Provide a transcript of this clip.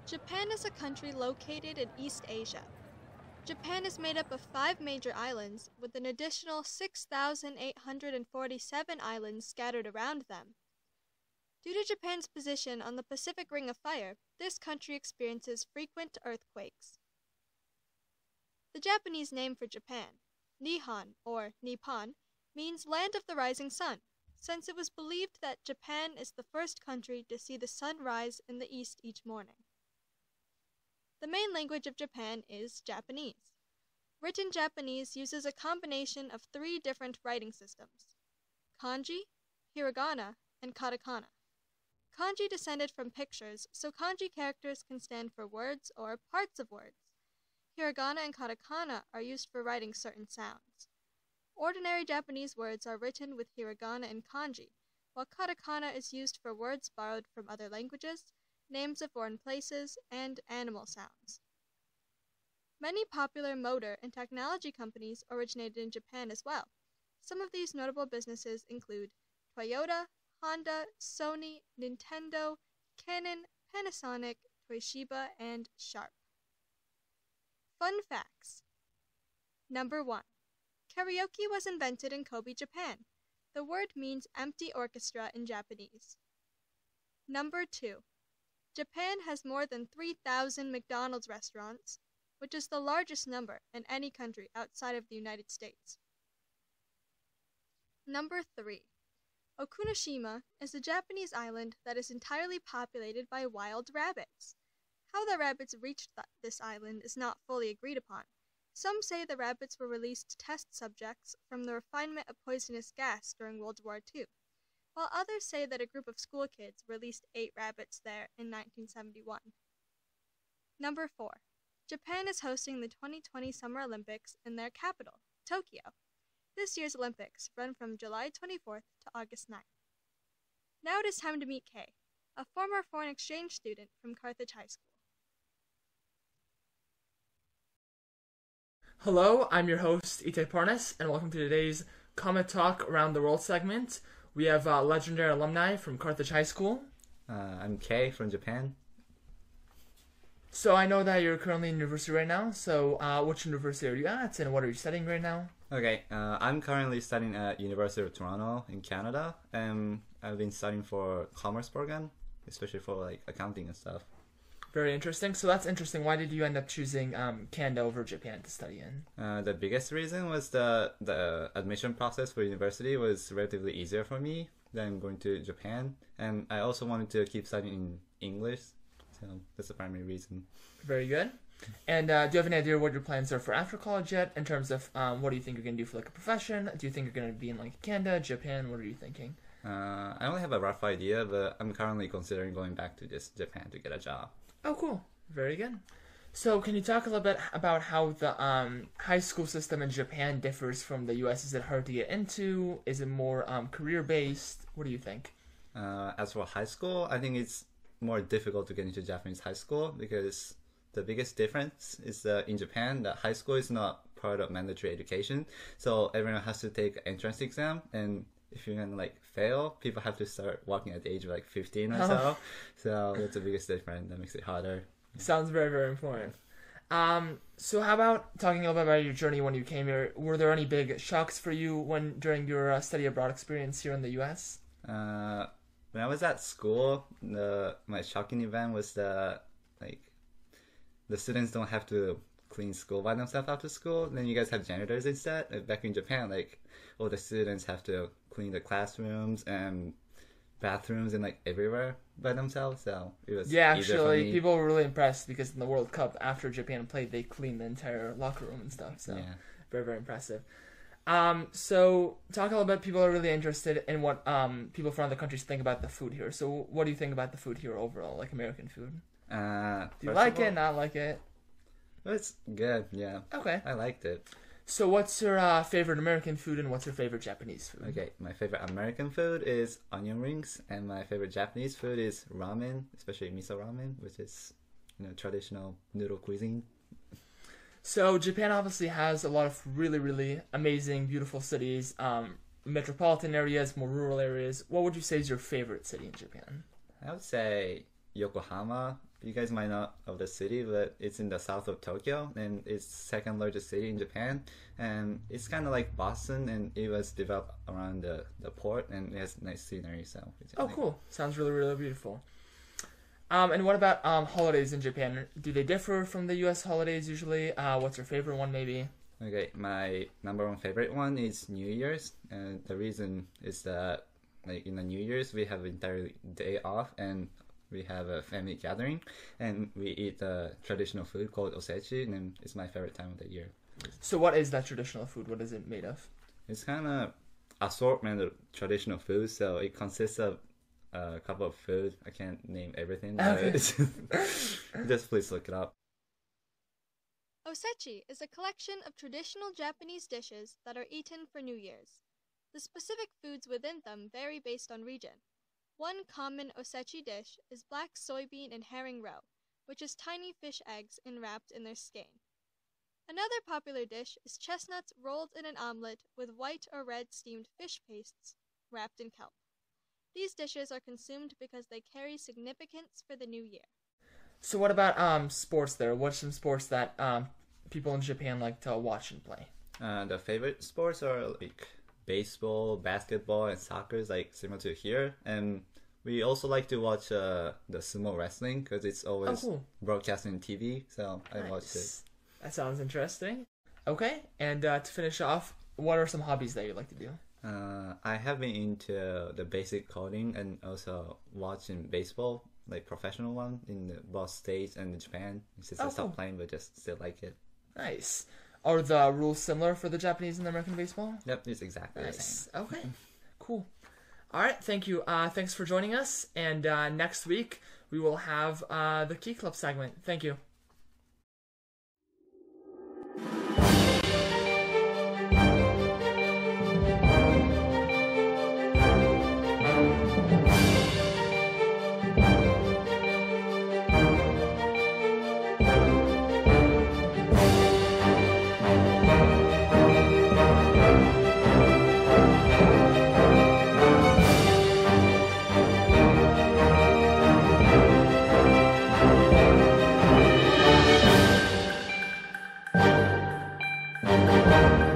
Japan is a country located in East Asia. Japan is made up of 5 major islands, with an additional 6,847 islands scattered around them. Due to Japan's position on the Pacific Ring of Fire, this country experiences frequent earthquakes. The Japanese name for Japan, Nihon or Nippon, means land of the rising sun, since it was believed that Japan is the first country to see the sun rise in the east each morning. The main language of Japan is Japanese. Written Japanese uses a combination of 3 different writing systems: kanji, hiragana, and katakana. Kanji descended from pictures, so kanji characters can stand for words or parts of words. Hiragana and katakana are used for writing certain sounds. Ordinary Japanese words are written with hiragana and kanji, while katakana is used for words borrowed from other languages, names of foreign places, and animal sounds. Many popular motor and technology companies originated in Japan as well. Some of these notable businesses include Toyota, Honda, Sony, Nintendo, Canon, Panasonic, Toshiba, and Sharp. Fun facts. Number 1. Karaoke was invented in Kobe, Japan. The word means empty orchestra in Japanese. Number 2. Japan has more than 3,000 McDonald's restaurants, which is the largest number in any country outside of the United States. Number 3. Okunoshima is a Japanese island that is entirely populated by wild rabbits. How the rabbits reached this island is not fully agreed upon. Some say the rabbits were released test subjects from the refinement of poisonous gas during World War II, while others say that a group of school kids released 8 rabbits there in 1971. Number 4. Japan is hosting the 2020 Summer Olympics in their capital, Tokyo. This year's Olympics run from July 24th to August 9th. Now it is time to meet Kay, a former foreign exchange student from Carthage High School. Hello, I'm your host, Itay Parnas, and welcome to today's Comet Talk Around the World segment. We have legendary alumni from Carthage High School. I'm Kay from Japan. So I know that you're currently in university right now, so which university are you at, and what are you studying right now? Okay, I'm currently studying at University of Toronto in Canada, and I've been studying for commerce program, especially for like accounting and stuff. Very interesting. So that's interesting. Why did you end up choosing Canada over Japan to study in? The biggest reason was the admission process for university was relatively easier for me than going to Japan, and I also wanted to keep studying in English, so that's the primary reason. Very good. And do you have any idea what your plans are for after college yet, in terms of what do you think you're going to do for like a profession? Do you think you're going to be in like Canada, Japan? What are you thinking? I only have a rough idea, but I'm currently considering going back to just Japan to get a job. Oh, cool. Very good. So can you talk a little bit about how the high school system in Japan differs from the U.S.? Is it hard to get into? Is it more career-based? What do you think? As for high school, I think it's more difficult to get into Japanese high school because the biggest difference is that in Japan, the high school is not part of mandatory education. So everyone has to take an entrance exam, and if you're gonna like fail, people have to start walking at the age of like 15 or so. So that's the biggest difference. That makes it harder. Sounds very, very important. So how about talking a little bit about your journey when you came here? Were there any big shocks for you during your study abroad experience here in the U.S.? When I was at school, my shocking event was the students don't have to clean school by themselves after school. Then you guys have janitors instead. Back in Japan, like all the students have to clean the classrooms and bathrooms and like everywhere by themselves. So it was actually people were really impressed because in the World Cup after Japan played, they cleaned the entire locker room and stuff. So very, very impressive. So talk a little bit. People are really interested in what people from other countries think about the food here. So what do you think about the food here overall, like American food? Do you like it? Not like it? It's good. Yeah. Okay. I liked it. So what's your favorite American food and what's your favorite Japanese food? Okay, my favorite American food is onion rings, and my favorite Japanese food is ramen, especially miso ramen, which is traditional noodle cuisine. So Japan obviously has a lot of really, really amazing, beautiful cities, metropolitan areas, more rural areas. What would you say is your favorite city in Japan? I would say Yokohama. You guys might not know the city, but it's in the south of Tokyo, and it's second largest city in Japan. And it's kind of like Boston, and it was developed around the port, and it has nice scenery. So oh, cool! Sounds really, really beautiful. And what about holidays in Japan? Do they differ from the U.S. holidays usually? What's your favorite one, maybe? Okay, my number one favorite one is New Year's, and the reason is that like in the New Year's we have entire day off and we have a family gathering and we eat a traditional food called osechi, and it's my favorite time of the year. So what is that traditional food? What is it made of? It's kind of assortment of traditional food, so it consists of a couple of food. I can't name everything. Okay. Just please look it up. Osechi is a collection of traditional Japanese dishes that are eaten for New Year's. The specific foods within them vary based on region. One common osechi dish is black soybean and herring roe, which is tiny fish eggs enwrapped in their skein. Another popular dish is chestnuts rolled in an omelet with white or red steamed fish pastes wrapped in kelp. These dishes are consumed because they carry significance for the new year. So what about sports there? What's some sports that people in Japan like to watch and play? The favorite sports are like baseball, basketball, and soccer, is like similar to here. And we also like to watch the sumo wrestling because it's always broadcast on TV. So I watched it. That sounds interesting. Okay, and to finish off, what are some hobbies that you like to do? I have been into the basic coding and also watching baseball, like professional one in both States and Japan. Since I stopped playing, but just still like it. Nice. Are the rules similar for the Japanese and the American baseball? Yep, it's exactly the same. Okay, cool. All right, thank you. Thanks for joining us. And next week, we will have the Key Club segment. Thank you. Thank you.